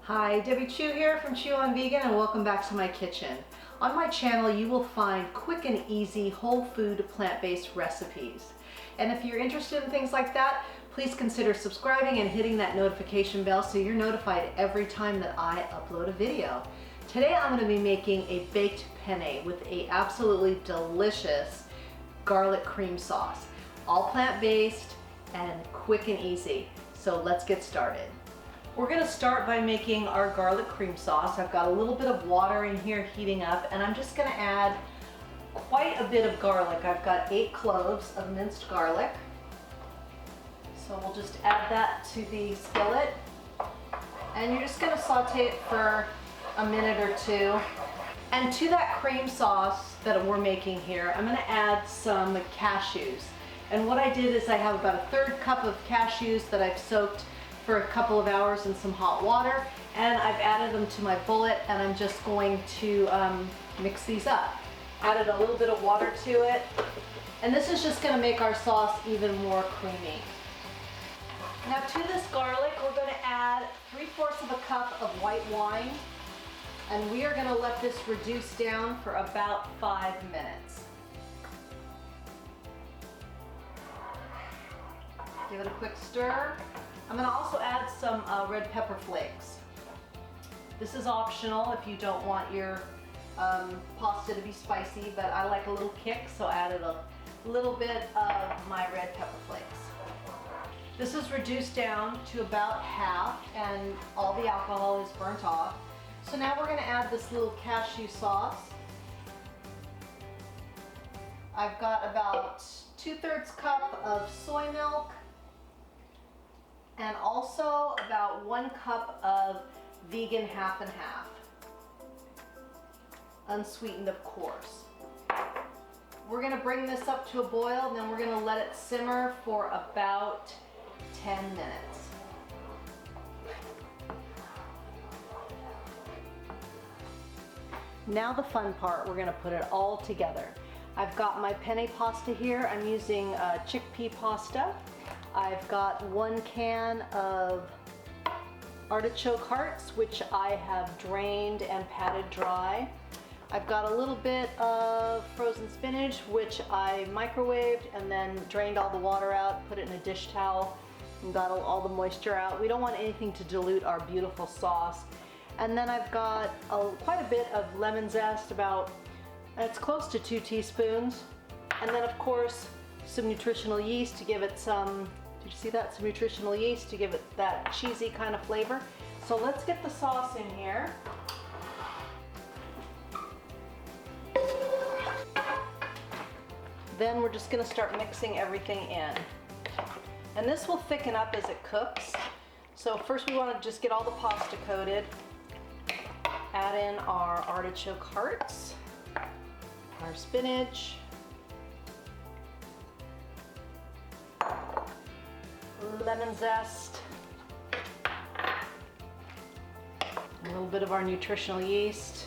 Hi, Debbie Chu here from Chu on Vegan, and welcome back to my kitchen. On my channel you will find quick and easy whole food plant-based recipes. And if you're interested in things like that, please consider subscribing and hitting that notification bell so you're notified every time that I upload a video. Today I'm going to be making a baked penne with a absolutely delicious garlic cream sauce. All plant-based and quick and easy. So let's get started. We're going to start by making our garlic cream sauce. I've got a little bit of water in here heating up, and I'm just going to add quite a bit of garlic. I've got 8 cloves of minced garlic. So we'll just add that to the skillet. And you're just going to saute it for a minute or two. And to that cream sauce that we're making here, I'm going to add some cashews. And what I did is I have about a 1/3 cup of cashews that I've soaked for a couple of hours in some hot water, and I've added them to my bullet, and I'm just going to mix these up. Added a little bit of water to it, and this is just going to make our sauce even more creamy. Now to this garlic we're going to add 3/4 of a cup of white wine, and we are going to let this reduce down for about 5 minutes. Give it a quick stir. I'm going to also add some red pepper flakes. This is optional if you don't want your pasta to be spicy, but I like a little kick, so I added a little bit of my red pepper flakes. This is reduced down to about half, and all the alcohol is burnt off. So now we're going to add this little cashew sauce. I've got about 2/3 cup of soy milk, and also about 1 cup of vegan half and half. Unsweetened, of course. We're going to bring this up to a boil, and then we're going to let it simmer for about 10 minutes. Now the fun part, we're going to put it all together. I've got my penne pasta here. I'm using chickpea pasta. I've got 1 can of artichoke hearts, which I have drained and patted dry. I've got a little bit of frozen spinach, which I microwaved and then drained all the water out, put it in a dish towel, and got all the moisture out. We don't want anything to dilute our beautiful sauce. And then I've got quite a bit of lemon zest, it's close to 2 teaspoons. And then of course some nutritional yeast to give it some, did you see that? Some nutritional yeast to give it that cheesy kind of flavor. So let's get the sauce in here. Then we're just going to start mixing everything in. And this will thicken up as it cooks. So first we want to just get all the pasta coated. Add in our artichoke hearts, our spinach, lemon zest, a little bit of our nutritional yeast,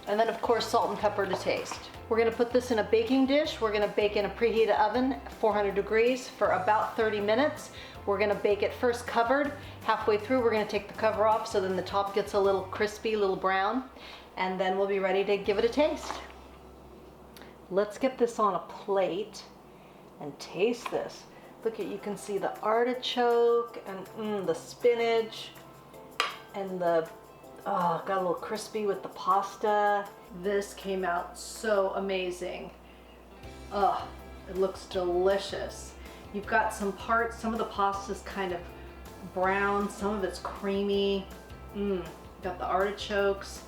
and then of course salt and pepper to taste. We're going to put this in a baking dish. We're going to bake in a preheated oven, 400 degrees, for about 30 minutes. We're going to bake it first covered. Halfway through we're going to take the cover off so then the top gets a little crispy, a little brown, and then we'll be ready to give it a taste. Let's get this on a plate and taste this. Look, you can see the artichoke and the spinach, and got a little crispy with the pasta. This came out so amazing. It looks delicious. You've got some of the pasta's kind of brown, some of it's creamy. Got the artichokes.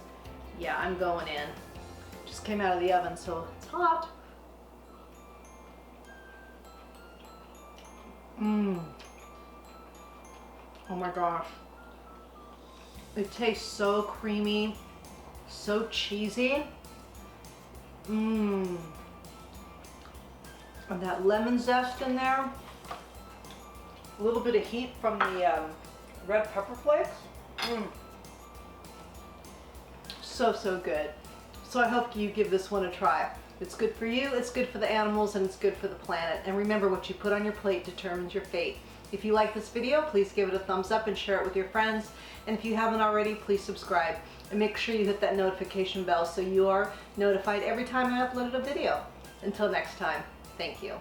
Yeah, I'm going in. Just came out of the oven, so it's hot. Oh my gosh. It tastes so creamy, so cheesy. And that lemon zest in there. A little bit of heat from the red pepper flakes. So good. So I hope you give this one a try. It's good for you, it's good for the animals, and it's good for the planet. And remember, what you put on your plate determines your fate. If you like this video, please give it a thumbs up and share it with your friends. And if you haven't already, please subscribe. And make sure you hit that notification bell so you are notified every time I upload a video. Until next time, thank you.